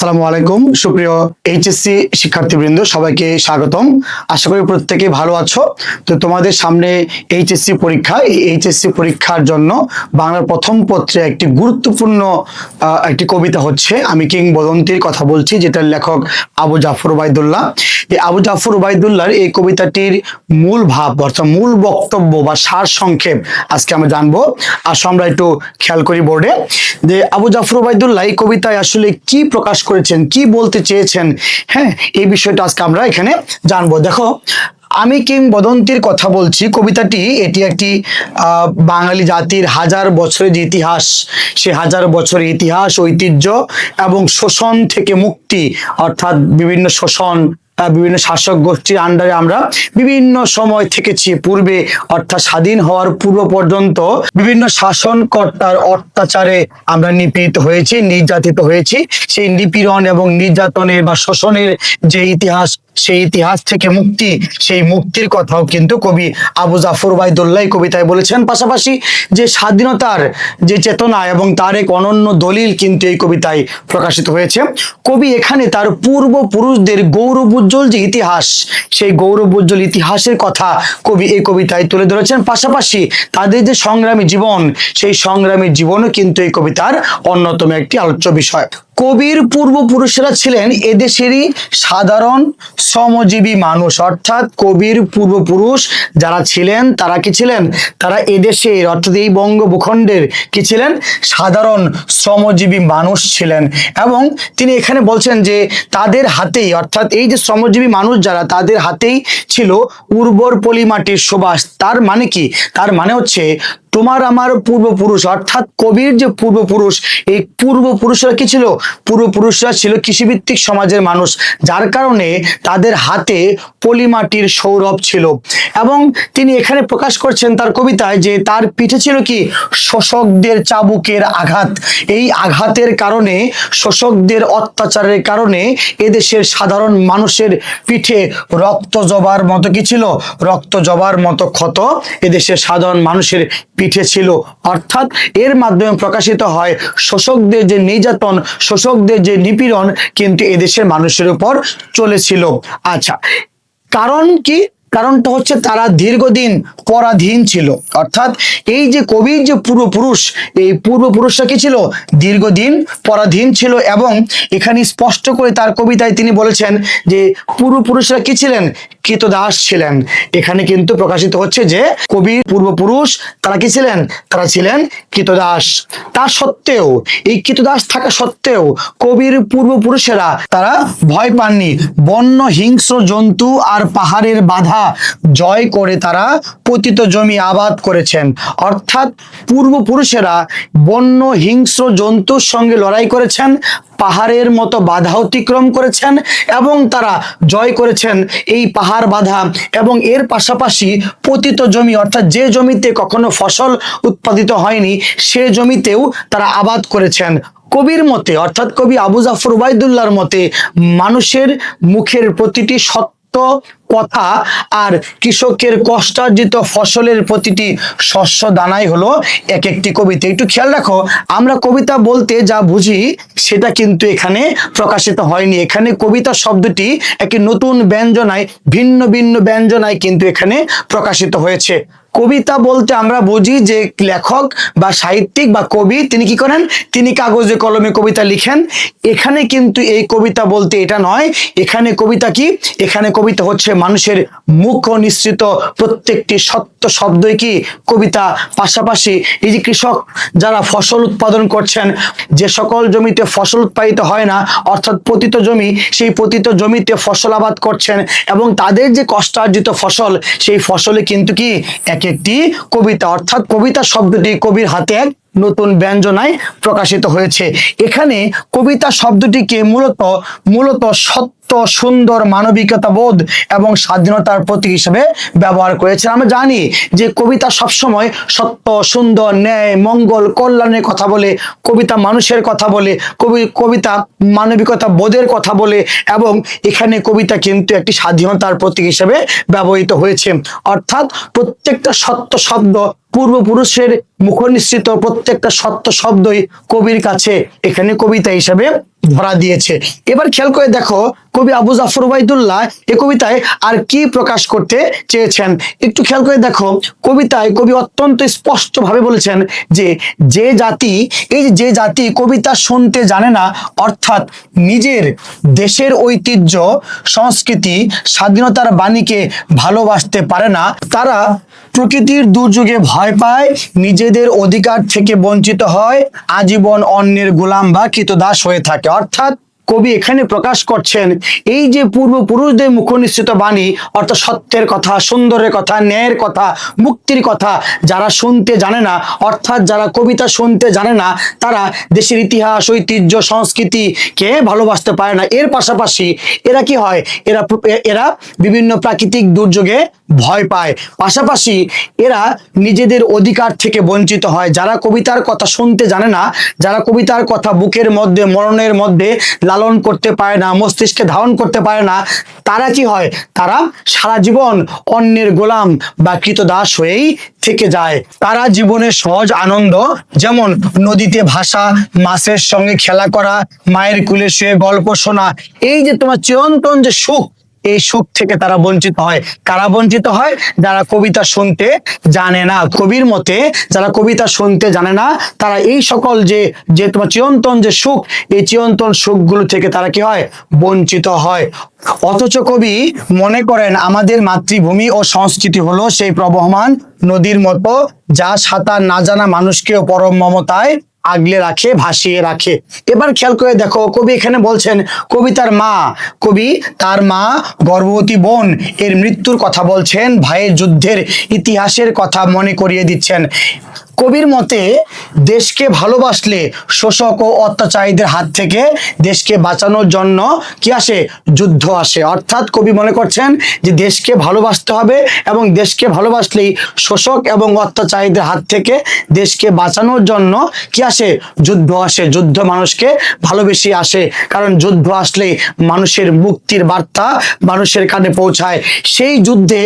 আসসালামু আলাইকুম সুপ্রিয় এইচএসসি শিক্ষার্থীবৃন্দ, সবাইকে স্বাগতম। আশা করি প্রত্যেকে ভালো আছো। তো তোমাদের সামনে এইচএসসি পরীক্ষা, এই এইচএসসি পরীক্ষার জন্য বাংলার প্রথম পত্রে একটি গুরুত্বপূর্ণ একটি কবিতা হচ্ছে আমি কিংবদন্তির কথা বলছি, যেটার লেখক আবু জাফর ওবায়দুল্লাহ। এই আবু জাফর ওবায়দুল্লাহর এই কবিতাটির মূল ভাব অর্থাৎ মূল বক্তব্য বা সার সংক্ষেপ আজকে আমরা জানবো। আসো আমরা একটু খেয়াল করি বোর্ডে যে আবু জাফর ওবায়দুল্লাহ এই কবিতায় আসলে কি প্রকাশ করেছেন, কি বলতে চেয়েছেন। হ্যাঁ, এই বিষয়টা আজকে আমরা এখানে জানবো। দেখো, আমি কিংবদন্তির কথা বলছি কবিতাটি, এটি একটি বাঙালি জাতির হাজার বছরের যে ইতিহাস, সে হাজার বছরের ইতিহাস, ঐতিহ্য এবং শোষণ থেকে মুক্তি, অর্থাৎ বিভিন্ন শোষণ, বিভিন্ন শাসক গোষ্ঠীর আন্ডারে আমরা বিভিন্ন সময় থেকেছি। পূর্বে অর্থাৎ স্বাধীন হওয়ার পূর্ব পর্যন্ত বিভিন্ন শাসনকর্তার অত্যাচারে আমরা নিপীড়িত হয়েছি, নির্যাতিত হয়েছি। সেই নিপীড়ন এবং নির্যাতনের বা শোষণের যে ইতিহাস, সেই ইতিহাস থেকে মুক্তি, সেই মুক্তির কথাও কিন্তু কবি আবু জাফর ওবায়দুল্লাহ কবিতায় বলেছেন। পাশাপাশি যে স্বাধীনতার যে চেতনা এবং তার এক অনন্য দলিল কিন্তু এই কবিতায় প্রকাশিত হয়েছে। কবি এখানে তার পূর্বপুরুষদের গৌরবোজ্জ্বল যে ইতিহাস, সেই গৌরবোজ্জ্বল ইতিহাসের কথা কবি এই কবিতায় তুলে ধরেছেন। পাশাপাশি তাদের যে সংগ্রামী জীবন, সেই সংগ্রামী জীবনও কিন্তু এই কবিতার অন্যতম একটি আলোচ্য বিষয়। কবির পূর্বপুরুষেরা ছিলেন এদেশেরই সাধারণ শ্রমজীবী মানুষ, অর্থাৎ কবির পূর্বপুরুষ যারা ছিলেন তারা কি ছিলেন? তারা এদেশের অর্থাৎ এই বঙ্গভূখণ্ডের কি ছিলেন? সাধারণ শ্রমজীবী মানুষ ছিলেন। এবং তিনি এখানে বলছেন যে তাদের হাতেই, অর্থাৎ এই যে শ্রমজীবী মানুষ যারা, তাদের হাতেই ছিল উর্বর পলিমাটির সুবাস। তার মানে কি? তার মানে হচ্ছে তোমার আমার পূর্বপুরুষ, অর্থাৎ কবির যে পূর্বপুরুষ, এই পূর্বপুরুষরা কি ছিল? পূর্বপুরুষরা ছিল কৃষিভিত্তিক সমাজের মানুষ, যার কারণে তাদের হাতে পলিমাটির সৌরভ ছিল। এবং তিনি এখানে প্রকাশ করছেন তার কবিতায় যে তার পিঠে ছিল কি? শোষকদের চাবুকের আঘাত। এই আঘাতের কারণে, শোষকদের অত্যাচারের কারণে এদেশের সাধারণ মানুষের পিঠে রক্ত জবার মতো কি ছিল? রক্ত জবার মতো ক্ষত এদেশের সাধারণ মানুষের পিঠে ছিল। অর্থাৎ এর মাধ্যমে প্রকাশিত হয় শোষকদের যে নির্যাতন, শোষকদের যে নিপীড়ন কিন্তু এদেশের মানুষের উপর চলেছিল। আচ্ছা, কারণ কি? কারণটা হচ্ছে তারা দীর্ঘদিন পরাধীন ছিল। অর্থাৎ এই যে কবির যে পূর্বপুরুষ, এই পূর্বপুরুষরা কি ছিল? দীর্ঘদিন পরাধীন ছিল। এবং এখানে স্পষ্ট করে তার কবিতায় তিনি বলেছেন যে পূর্বপুরুষরা কি ছিলেন? কৃতদাস ছিলেন। এখানে কিন্তু প্রকাশিত হচ্ছে যে কবির পূর্বপুরুষ তারা কি ছিলেন? তারা ছিলেন কৃতদাস। তা সত্ত্বেও, এই কৃতদাস থাকা সত্ত্বেও কবির পূর্বপুরুষেরা তারা ভয় পাননি। বন্য হিংস্র জন্তু আর পাহাড়ের বাধা জয় করে তারা পতিত জমি আবাদ করেছেন। অর্থাৎ পূর্বপুরুষেরা বন্য হিংস্র জন্তুর সঙ্গে লড়াই করেছেন, পাহাড়ের মতো বাধা অতিক্রম করেছেন এবং তারা জয় করেছেন এই পাহাড় বাধা। এবং এর পাশাপাশি পতিত জমি, অর্থাৎ যে জমিতে কখনো ফসল উৎপাদিত হয়নি, সে জমিতেও তারা আবাদ করেছেন। কবির মতে, অর্থাৎ কবি আবু জাফর ওবায়দুল্লাহর মতে, মানুষের মুখের প্রতিটি সত্য কথা আর কৃষকের কষ্টার্জিত ফসলের প্রতিটি শস্য দানাই হলো এক একটি কবিতা। একটু খেয়াল রাখো, আমরা কবিতা বলতে যা বুঝি সেটা কিন্তু এখানে প্রকাশিত হয়নি। এখানে কবিতা শব্দটি একটি নতুন ব্যঞ্জনায়, ভিন্ন ভিন্ন ব্যঞ্জনায় কিন্তু এখানে প্রকাশিত হয়েছে। কবিতা বলতে আমরা বুঝি যে লেখক বা সাহিত্যিক বা কবি তিনি কি করেন? তিনি কাগজে কলমে কবিতা লিখেন। এখানে কিন্তু এই কবিতা বলতে এটা নয়। এখানে কবিতা কি? এখানে কবিতা হচ্ছে মানুষের মুখ নিঃসৃত প্রত্যেকটি সত্য শব্দই কি কবিতা। পাশাপাশি এই যে কৃষক যারা ফসল উৎপাদন করছেন, যে সকল জমিতে ফসল উৎপাদিত হয় না, অর্থাৎ পতিত জমি, সেই পতিত জমিতে ফসল আবাদ করছেন এবং তাদের যে কষ্টার্জিত ফসল, সেই ফসলে কিন্তু কি এক একটি কবিতা। অর্থাৎ কবিতা শব্দটি কবির হাতে এক নতুন ব্যঞ্জনায় প্রকাশিত হয়েছে। এখানে কবিতা শব্দটিকে মূলত সত্য, সুন্দর, মানবিকতা বোধ এবং স্বাধীনতার প্রতীক হিসেবে ব্যবহার করেছে। আমরা জানি যে কবিতা সবসময় সত্য, সুন্দর, ন্যায়, মঙ্গল, কল্যাণের কথা বলে, কবিতা মানুষের কথা বলে, কবিতা মানবিকতা বোধের কথা বলে। এবং এখানে কবিতা কিন্তু একটি স্বাধীনতার প্রতীক হিসেবে ব্যবহৃত হয়েছে। অর্থাৎ প্রত্যেকটা সত্য শব্দ পূর্বপুরুষের মুখনিসৃত প্রত্যেকটা সত্য শব্দই কবির কাছে এখানে কবিতা হিসাবে ধরা দিয়েছে। এবার খেয়াল করে দেখো কবি আবু জাফর ওবায়দুল্লাহ এই কবিতায় আর কি প্রকাশ করতে চেয়েছেন। একটু খেয়াল করে দেখো কবিতায় কবি অত্যন্ত স্পষ্ট ভাবে বলেছেন যে যে জাতি কবিতা শুনতে জানে না, অর্থাৎ নিজের দেশের ঐতিহ্য, সংস্কৃতি, স্বাধীনতার বাণীকে ভালোবাসতে পারে না, তারা প্রকৃতির দুর্যোগে ভয় পায়, নিজেদের অধিকার থেকে বঞ্চিত হয়, আজীবন অন্যের গোলাম বা কৃতদাস হয়ে থাকে। অর্থাৎ কবি এখানে প্রকাশ করছেন এই যে পূর্বপুরুষদের মুখনিসৃত বাণী, অর্থাৎ সত্যের কথা, সুন্দরের কথা, ন্যায়ের কথা, মুক্তির কথা যারা শুনতে জানে না, অর্থাৎ যারা কবিতা শুনতে জানে না, তারা দেশের ইতিহাস, ঐতিহ্য, সংস্কৃতিকে ভালোবাসতে পারে না। এর পাশাপাশি এরা কি হয়, এরা বিভিন্ন প্রাকৃতিক দুর্যোগে ভয় পায়, পাশাপাশি এরা নিজেদের অধিকার থেকে বঞ্চিত হয়। যারা কবিতার কথা শুনতে জানে না, যারা কবিতার কথা বুকের মধ্যে, মরণের মধ্যে লালন করতে পারে না, মস্তিষ্কে ধারণ করতে পারে না, তারা কি হয়, তারা সারা জীবন অন্যের গোলাম বা কৃতদাস হয়েই থেকে যায়। তারা জীবনের সহজ আনন্দ, যেমন নদীতে ভাসা, মাছের সঙ্গে খেলা করা, মায়ের কুলে শুয়ে গল্প শোনা, এই যে তোমার চিরন্তন যে সুখ, এই সুখ থেকে তারা বঞ্চিত হয়। কারা বঞ্চিত হয়? যারা কবিতা শুনতে জানে না। কবির মতে যারা কবিতা শুনতে জানে না, তারা এই সকল যে তোমার চিরন্তন যে সুখ, এই চিরন্তন সুখগুলো থেকে তারা কি হয়, বঞ্চিত হয়। অথচ কবি মনে করেন আমাদের মাতৃভূমি ও সংস্কৃতি হলো সেই প্রবহমান নদীর মতো, যা সাঁতার না জানা মানুষকেও পরম মমতায় আগলে রাখে, ভাসিয়ে রাখে। এবার খেয়াল করে দেখো কবি এখানে বলছেন কবি তার মা গর্ভবতী বোন এর মৃত্যুর কথা বলছেন, ভাইয়ের যুদ্ধের ইতিহাসের কথা মনে করিয়ে দিচ্ছেন। কবির মতে দেশকে ভালোবাসলে শোষক ও অত্যাচারীদের হাত থেকে দেশকে বাঁচানোর জন্য কি আসে, যুদ্ধ আসে। অর্থাৎ কবি মনে করছেন যে দেশকে ভালোবাসতে হবে এবং দেশকে ভালোবাসলেই শোষক এবং অত্যাচারীদের হাত থেকে দেশকে বাঁচানোর জন্য কি আসে, যুদ্ধ আসে। যুদ্ধ মানুষকে ভালোবেসে আসে, কারণ যুদ্ধ আসলে মানুষের মুক্তির বার্তা মানুষের কানে পৌঁছায়। সেই যুদ্ধে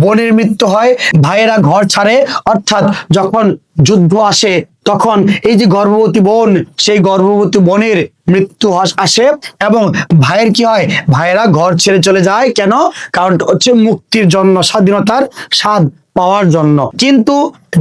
বোনের মৃত্যু হয়, ভাইয়েরা ঘর ছাড়ে, অর্থাৎ যখন যুদ্ধ আসে তখন এই যে গর্ভবতী বোন, সেই গর্ভবতী বোনের মৃত্যু আসে এবং ভাইয়ের কি হয়, ভাইয়েরা ঘর ছেড়ে চলে যায়। কেন? কারণ হচ্ছে মুক্তির জন্য, স্বাধীনতার স্বাদ পাওয়ার জন্য। কিন্তু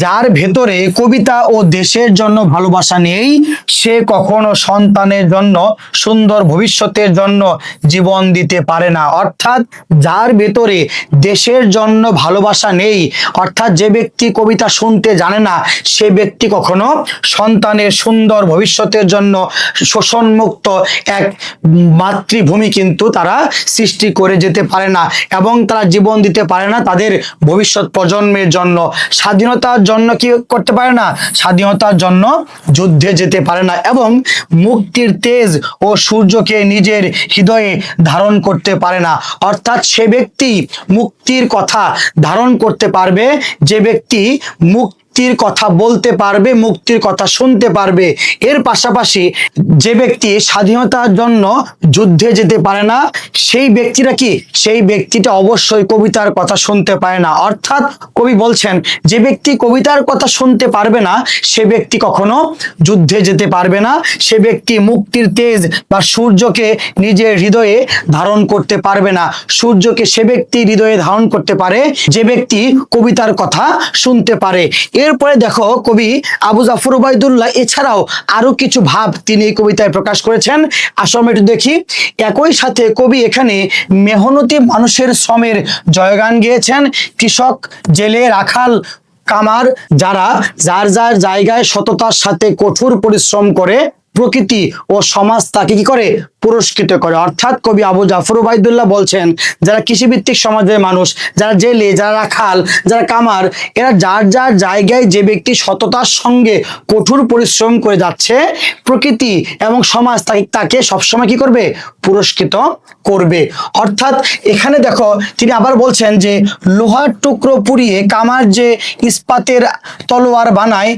যার ভেতরে কবিতা ও দেশের জন্য ভালোবাসা নেই, সে কখনো সন্তানের জন্য, সুন্দর ভবিষ্যতের জন্য জীবন দিতে পারে না। অর্থাৎ যার ভেতরে দেশের জন্য ভালোবাসা নেই, অর্থাৎ যে ব্যক্তি কবিতা শুনতে জানে না, সে ব্যক্তি কখনো সন্তানের সুন্দর ভবিষ্যতের জন্য শোষণমুক্ত এক মাতৃভূমি কিন্তু তারা সৃষ্টি করে যেতে পারে না এবং তারা জীবন দিতে পারে না তাদের ভবিষ্যৎ প্রজন্মের জন্য। স্বাধীনতার জন্য কি করতে পারে না, স্বাধীনতার জন্য যুদ্ধে যেতে পারে না এবং মুক্তির তেজ ও সূর্যকে নিজের হৃদয়ে ধারণ করতে পারে না। অর্থাৎ সে ব্যক্তি মুক্তির কথা ধারণ করতে পারবে যে ব্যক্তি মুক্তির কথা বলতে পারবে, মুক্তির কথা শুনতে পারবে। এর পাশাপাশি যে ব্যক্তি স্বাধীনতার জন্য যুদ্ধে যেতে পারে না, সেই ব্যক্তিটা কি, সেই ব্যক্তিটা অবশ্যই কবিতার কথা শুনতে পারে না। অর্থাৎ কবি বলছেন যে ব্যক্তি কবিতার কথা শুনতে পারবে না, সে ব্যক্তি কখনো যুদ্ধে যেতে পারবে না, সে ব্যক্তি মুক্তির তেজ বা সূর্যকে নিজের হৃদয়ে ধারণ করতে পারবে না। সূর্যকে সে ব্যক্তি হৃদয়ে ধারণ করতে পারে যে ব্যক্তি কবিতার কথা শুনতে পারে। এরপরে দেখো কবি আবু জাফর ওবায়দুল্লাহ এছাড়াও আরো কিছু ভাব তিনি এই কবিতায় প্রকাশ করেছেন। আসলে আমরা একটু দেখি। একই সাথে কবি এখানে মেহনতি মানুষের শ্রমের জয়গান গেয়েছেন। কৃষক, জেলে, রাখাল, কামার যারা যার যার জায়গায় সততার সাথে কঠোর পরিশ্রম করে, প্রকৃতি ও সমাজ তাকে কি করে, পুরস্কৃত করে। অর্থাৎ কবি আবু জাফর ওবায়দুল্লাহ বলছেন যারা কৃষিভিত্তিক সমাজের মানুষ, যারা জেলে, যারা রাখাল, যারা কামার, এরা যার যার জায়গায় যে ব্যক্তি সততার সঙ্গে কঠোর পরিশ্রম করে যাচ্ছে, প্রকৃতি এবং সমাজ তাকে সবসময় কি করবে, পুরস্কৃত করবে। অর্থাৎ এখানে দেখো তিনি আবার বলছেন যে লোহার টুকরো পুড়িয়ে কামার যে ইস্পাতের তলোয়ার বানায়,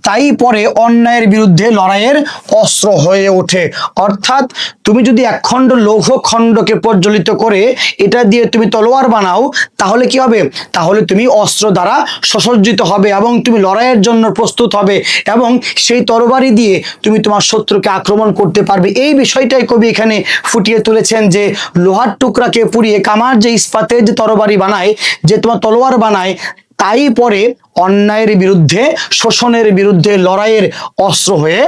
তাই পরে অন্যায়ের বিরুদ্ধে লড়াইয়ের অস্ত্র হয়ে ওঠে। অর্থাৎ তুমি যদি এক খণ্ড লৌহ খণ্ডকে প্রজ্বলিত করে এটা দিয়ে তুমি তলোয়ার বানাও, তাহলে কি হবে? তাহলে তুমি অস্ত্র দ্বারা সুসজ্জিত হবে এবং তুমি লড়াইয়ের জন্য প্রস্তুত হবে এবং সেই তরবারি দিয়ে তুমি তোমার শত্রুকে আক্রমণ করতে পারবে। এই বিষয়টাই কবি এখানে ফুটিয়ে তুলেছেন যে লোহার টুকরাকে পুড়িয়ে কামার যে ইস্পাতের যে তরবারি বানায়, যে তোমার তলোয়ার বানায়, তাই পরে অন্যায়ের বিরুদ্ধে, শোষণের বিরুদ্ধে লড়াইয়ের অস্ত্র হয়ে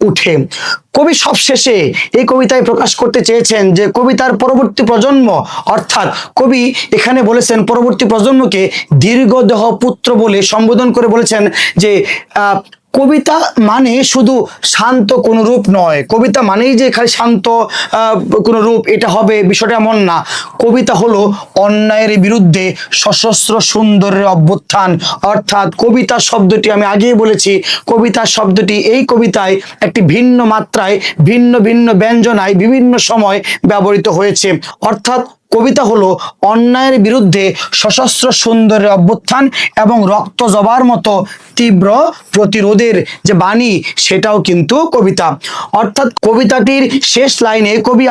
উঠে। কবি সবশেষে এই কবিতায় প্রকাশ করতে চেয়েছেন যে কবিতার পরবর্তী প্রজন্ম, অর্থাৎ কবি এখানে বলেছেন পরবর্তী প্রজন্মকে দীর্ঘদেহ পুত্র বলে সম্বোধন করে বলেছেন যে কবিতা মানে শুধু শান্ত কোন রূপ নয়, কবিতা মানেই যে খালি শান্ত কোন রূপ এটা হবে, বিষয়টা এমন না। কবিতা হলো অন্যায়ের বিরুদ্ধে সশস্ত্র সুন্দরের অভ্যুত্থান। অর্থাৎ কবিতা শব্দটি আমি আগেই বলেছি, কবিতা শব্দটি এই কবিতায় একটি ভিন্ন মাত্রায়, ভিন্ন ভিন্ন ব্যঞ্জনায় বিভিন্ন সময় ব্যবহৃত হয়েছে। অর্থাৎ কবিতা হলো অন্যায়ের বিরুদ্ধে সশস্ত্র সুন্দরের অভ্যুত্থান এবং রক্ত জবার মতো তীব্র প্রতিরোধের যে বাণী, সেটাও কিন্তু কবিতা। অর্থাৎ কবিতাটির শেষ লাইনে কবি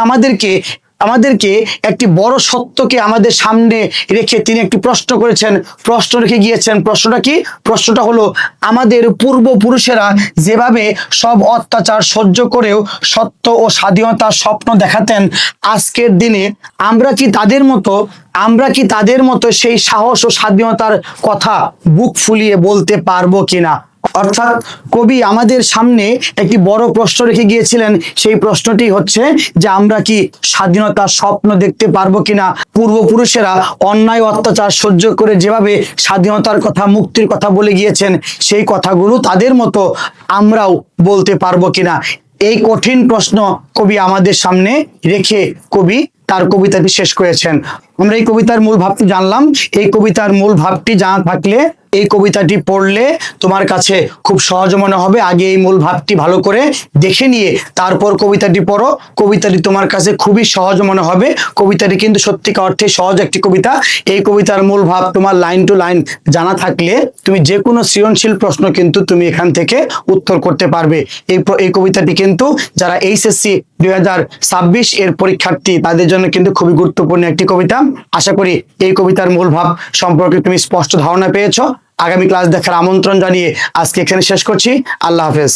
আমাদেরকে একটি বড় সত্যকে আমাদের সামনে রেখে তিনি একটি প্রশ্ন করেছেন, প্রশ্ন রেখে গিয়েছেন। প্রশ্নটা কি? প্রশ্নটা হলো আমাদের পূর্বপুরুষেরা যেভাবে সব অত্যাচার সহ্য করেও সত্য ও স্বাধীনতার স্বপ্ন দেখাতেন, আজকের দিনে আমরা কি তাদের মতো সেই সাহস ও স্বাধীনতার কথা বুক ফুলিয়ে বলতে পারবো কিনা? অর্থাৎ কবি আমাদের সামনে একটি বড় প্রশ্ন রেখে গিয়েছিলেন। সেই প্রশ্নটি হচ্ছে যে আমরা কি স্বাধীনতার স্বপ্ন দেখতে পারবো কিনা? পূর্বপুরুষেরা অন্যায় অত্যাচার সহ্য করে যেভাবে স্বাধীনতার কথা, মুক্তির কথা বলে গিয়েছেন, সেই কথাগুলো তাদের মতো আমরাও বলতে পারবো কিনা? এই কঠিন প্রশ্ন কবি আমাদের সামনে রেখে কবি তার কবিতাটি শেষ করেছেন। আমরা এই কবিতার মূল ভাবটি জানলাম। এই কবিতার মূল ভাবটি জানা থাকলে এই কবিতাটি পড়লে তোমার কাছে খুব সহজ মনে হবে। আগে এই মূল ভাবটি ভালো করে দেখে নিয়ে তারপর কবিতাটি পড়ো। কবিতাটি তোমার কাছে খুবই সহজ মনে হবে। কবিতাটি কিন্তু সত্যিকার অর্থে সহজ একটি কবিতা। এই কবিতার মূল ভাব তোমার লাইন টু লাইন জানা থাকলে তুমি যে কোনো সৃজনশীল প্রশ্ন কিন্তু তুমি এখান থেকে উত্তর করতে পারবে। এই কবিতাটি কিন্তু যারা এইচএসসি 2026 এর পরীক্ষার্থী তাদের জন্য কিন্তু খুবই গুরুত্বপূর্ণ একটি কবিতা। আশা করি এই কবিতার মূল ভাব সম্পর্কে তুমি স্পষ্ট ধারণা পেয়েছো। আগামী ক্লাস দেখার আমন্ত্রণ জানিয়ে আজকে এখানে শেষ করছি। আল্লাহ হাফেজ।